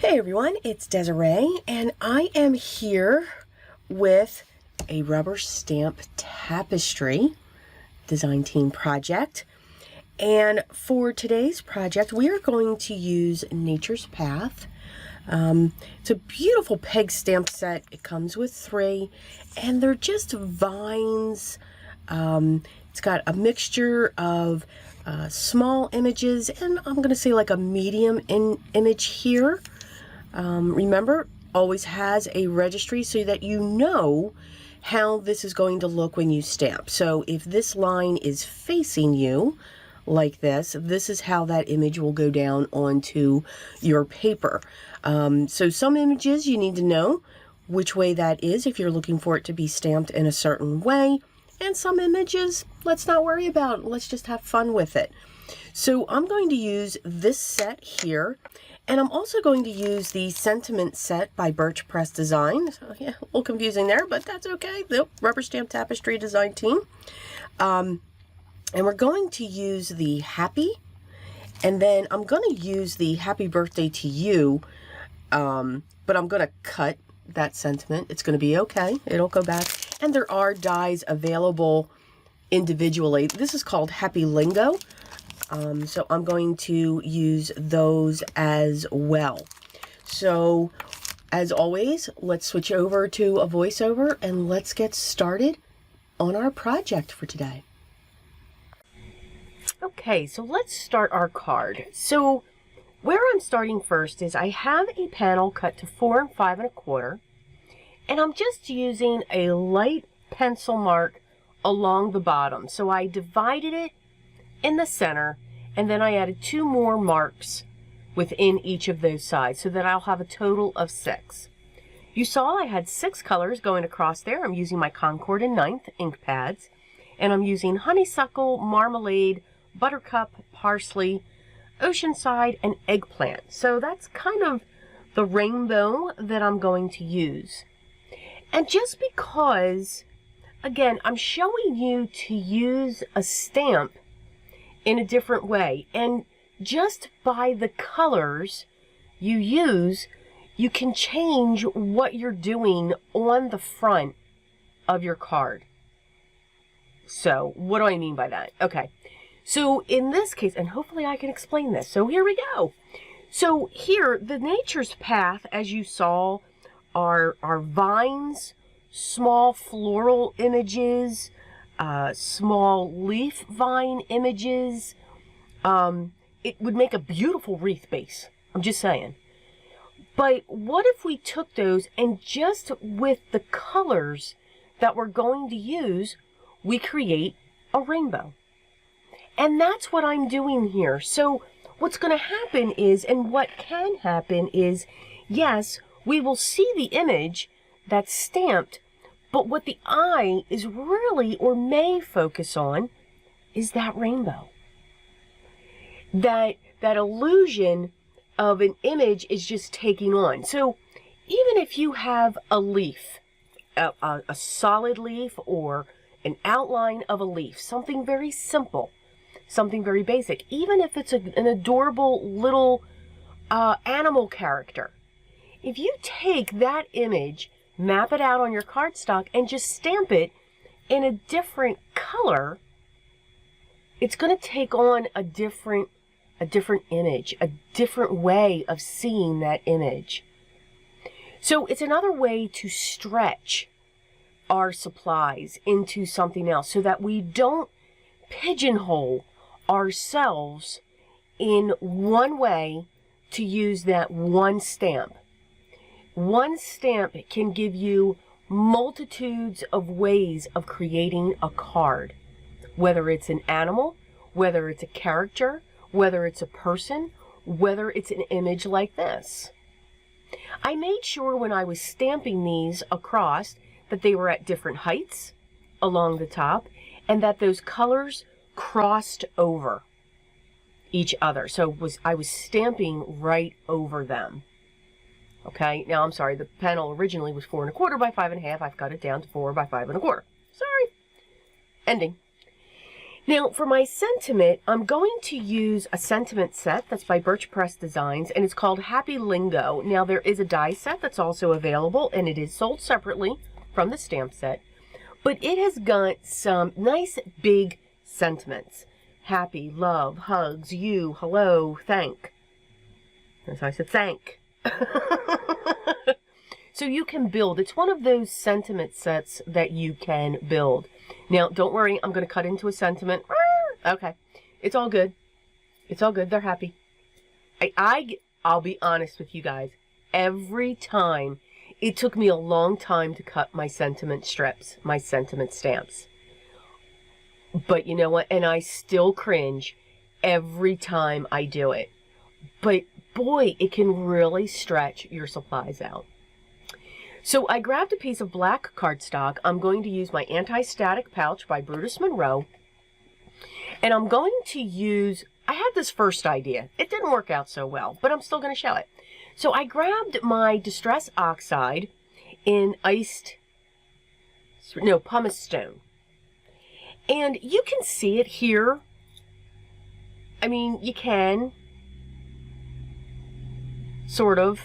Hey everyone, it's Desiree, and I am here with a rubber stamp tapestry design team project. And for today's project, we are going to use Nature's Path. It's a beautiful peg stamp set. It comes with 3, and they're just vines. It's got a mixture of small images, and I'm going to say like a medium image here. Remember, always has a registry so that you know how this is going to look when you stamp. So if this line is facing you like this is how that image will go down onto your paper. So some images you need to know which way that is if you're looking for it to be stamped in a certain way. And some images, let's not worry about. Let's just have fun with it. So I'm going to use this set here. And I'm also going to use the Sentiment set by Birch Press Design. So, yeah, a little confusing there, but that's okay. The Rubber Stamp Tapestry design team. And we're going to use the Happy. And then I'm going to use the Happy Birthday to You. But I'm going to cut that sentiment. It's going to be okay. It'll go back. And there are dies available individually. This is called Happy Lingo. So I'm going to use those as well. So as always, let's switch over to a voiceover and let's get started on our project for today. Okay, so let's start our card. So where I'm starting first is I have a panel cut to 4 5 1/4, and I'm just using a light pencil mark along the bottom. So I divided it in the center, and then I added 2 more marks within each of those sides so that I'll have a total of 6. You saw I had 6 colors going across there. I'm using my Concord and 9th ink pads, and I'm using Honeysuckle, Marmalade, Buttercup, Parsley, Oceanside, and Eggplant. So that's kind of the rainbow that I'm going to use. And just because, again, I'm showing you to use a stamp in a different way, and just by the colors you use, you can change what you're doing on the front of your card. So what do I mean by that? Okay, so in this case, and hopefully I can explain this, so here we go. So here, the Nature's Path, as you saw, are vines, small floral images, small leaf vine images. It would make a beautiful wreath base. I'm just saying. But what if we took those and just with the colors that we're going to use, we create a rainbow? And that's what I'm doing here. So what's going to happen is, and what can happen is, yes, we will see the image that's stamped, but what the eye is really, or may focus on, is that rainbow. That illusion of an image is just taking on. So even if you have a leaf, a solid leaf, or an outline of a leaf, something very simple, something very basic, even if it's an adorable little animal character, if you take that image, map it out on your cardstock, and just stamp it in a different color, it's going to take on a different image, a different way of seeing that image. So it's another way to stretch our supplies into something else so that we don't pigeonhole ourselves in one way to use that one stamp. One stamp can give you multitudes of ways of creating a card, whether it's an animal, whether it's a character, whether it's a person, whether it's an image like this. I made sure when I was stamping these across that they were at different heights along the top, and that those colors crossed over each other. So I was stamping right over them. Okay, now I'm sorry, the panel originally was 4 1/4 by 5 1/2. I've cut it down to 4 by 5 1/4. Sorry. Ending. Now, for my sentiment, I'm going to use a sentiment set that's by Birch Press Designs, and it's called Happy Lingo. Now, there is a die set that's also available, and it is sold separately from the stamp set, but it has got some nice big sentiments. Happy, love, hugs, you, hello, thank. As I said, thank. So you can build. It's one of those sentiment sets that you can build. Now, don't worry, I'm going to cut into a sentiment. Okay, it's all good. It's all good. They're happy. I'll be honest with you guys. Every time, it took me a long time to cut my sentiment strips, my sentiment stamps. But you know what? And I still cringe every time I do it. But boy, it can really stretch your supplies out. So I grabbed a piece of black cardstock. I'm going to use my anti-static pouch by Brutus Monroe. And I'm going to use, I had this first idea. It didn't work out so well, but I'm still going to show it. So I grabbed my Distress Oxide in pumice stone. And you can see it here. I mean, you can. Sort of.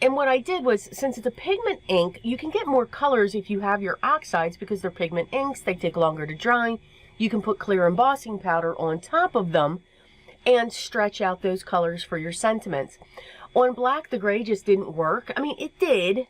And what I did was, since it's a pigment ink, you can get more colors if you have your oxides because they're pigment inks. They take longer to dry. You can put clear embossing powder on top of them and stretch out those colors for your sentiments. On black, the gray just didn't work. I mean, it did,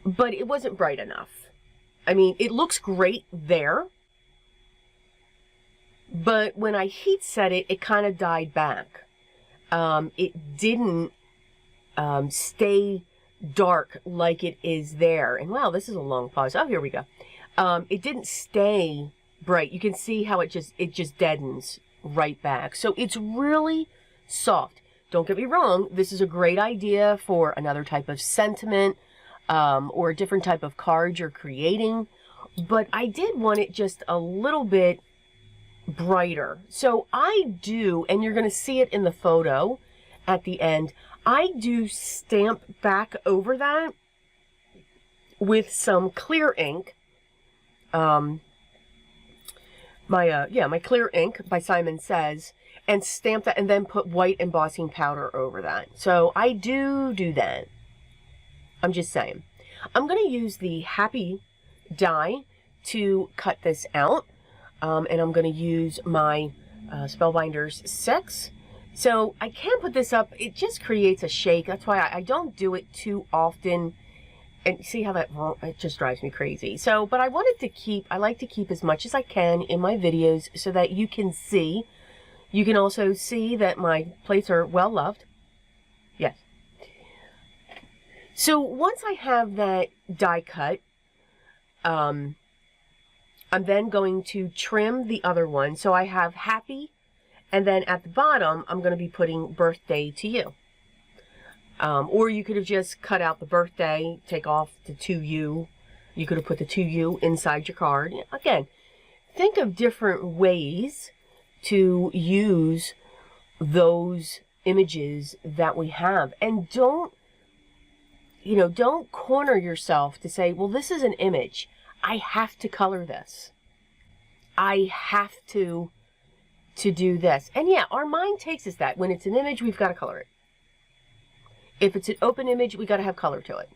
but it wasn't bright enough. I mean, it looks great there, but when I heat set it, it kind of died back. It didn't stay dark like it is there. And wow, this is a long pause. Oh, here we go. It didn't stay bright. You can see how it just deadens right back. So it's really soft. Don't get me wrong. This is a great idea for another type of sentiment, or a different type of card you're creating. But I did want it just a little bit brighter. So I do, and you're going to see it in the photo at the end, I do stamp back over that with some clear ink. My clear ink by Simon Says, and stamp that and then put white embossing powder over that. So I do that. I'm just saying. I'm going to use the Happy die to cut this out. And I'm going to use my Spellbinders 6. So I can put this up. It just creates a shake. That's why I don't do it too often. And see how it just drives me crazy. So, but I like to keep as much as I can in my videos so that you can see. You can also see that my plates are well loved. Yes. So once I have that die cut, I'm then going to trim the other one. So I have Happy, and then at the bottom, I'm going to be putting Birthday to You. Or you could have just cut out the birthday, take off the to you. You could have put the to you inside your card. Again, think of different ways to use those images that we have. And don't corner yourself to say, well, this is an image. I have to color this. I have to do this. And yeah, our mind takes us that. When it's an image, we've got to color it. If it's an open image, we got to have color to it.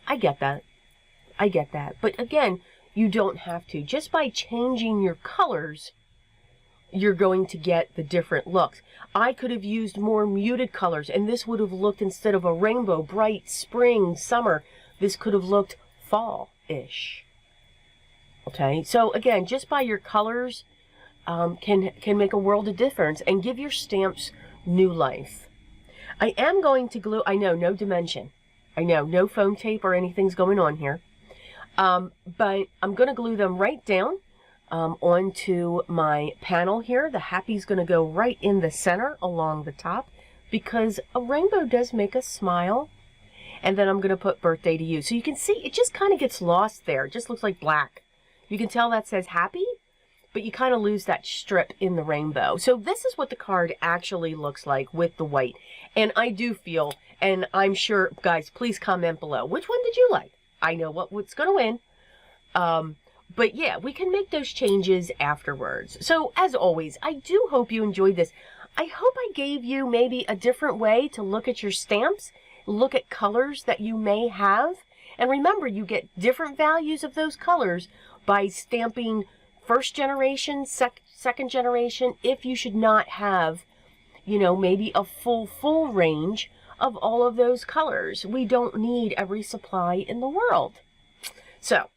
I get that. I get that. But again, you don't have to. Just by changing your colors, you're going to get the different looks. I could have used more muted colors, and this would have looked, instead of a rainbow, bright spring, summer, this could have looked fall-ish. Okay, so again, just by your colors can make a world of difference and give your stamps new life. I am going to glue, I know, no dimension. I know, no foam tape or anything's going on here. But I'm going to glue them right down onto my panel here. The Happy's going to go right in the center along the top because a rainbow does make us smile. And then I'm going to put Birthday to You. So you can see it just kind of gets lost there. It just looks like black. You can tell that says Happy, but you kind of lose that strip in the rainbow. So this is what the card actually looks like with the white. And I do feel, and I'm sure, guys, please comment below. Which one did you like? I know what's going to win. But yeah, we can make those changes afterwards. So as always, I do hope you enjoyed this. I hope I gave you maybe a different way to look at your stamps, look at colors that you may have. And remember, you get different values of those colors by stamping first generation, second generation, if you should not have, you know, maybe a full range of all of those colors. We don't need every supply in the world. So,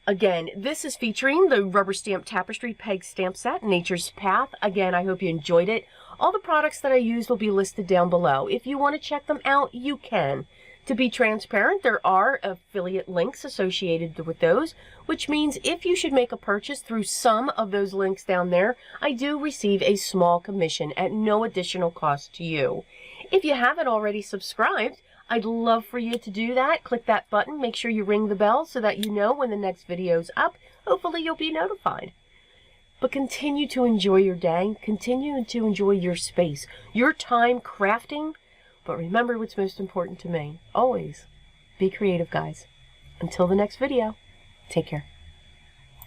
again, this is featuring the Rubber Stamp Tapestry Peg Stamp Set, Nature's Path. Again, I hope you enjoyed it. All the products that I used will be listed down below. If you want to check them out, you can. To be transparent, there are affiliate links associated with those, which means if you should make a purchase through some of those links down there, I do receive a small commission at no additional cost to you. If you haven't already subscribed, I'd love for you to do that. Click that button, make sure you ring the bell so that you know when the next video's up. Hopefully you'll be notified. But continue to enjoy your day, continue to enjoy your space, your time crafting. But remember what's most important to me. Always be creative, guys. Until the next video, take care.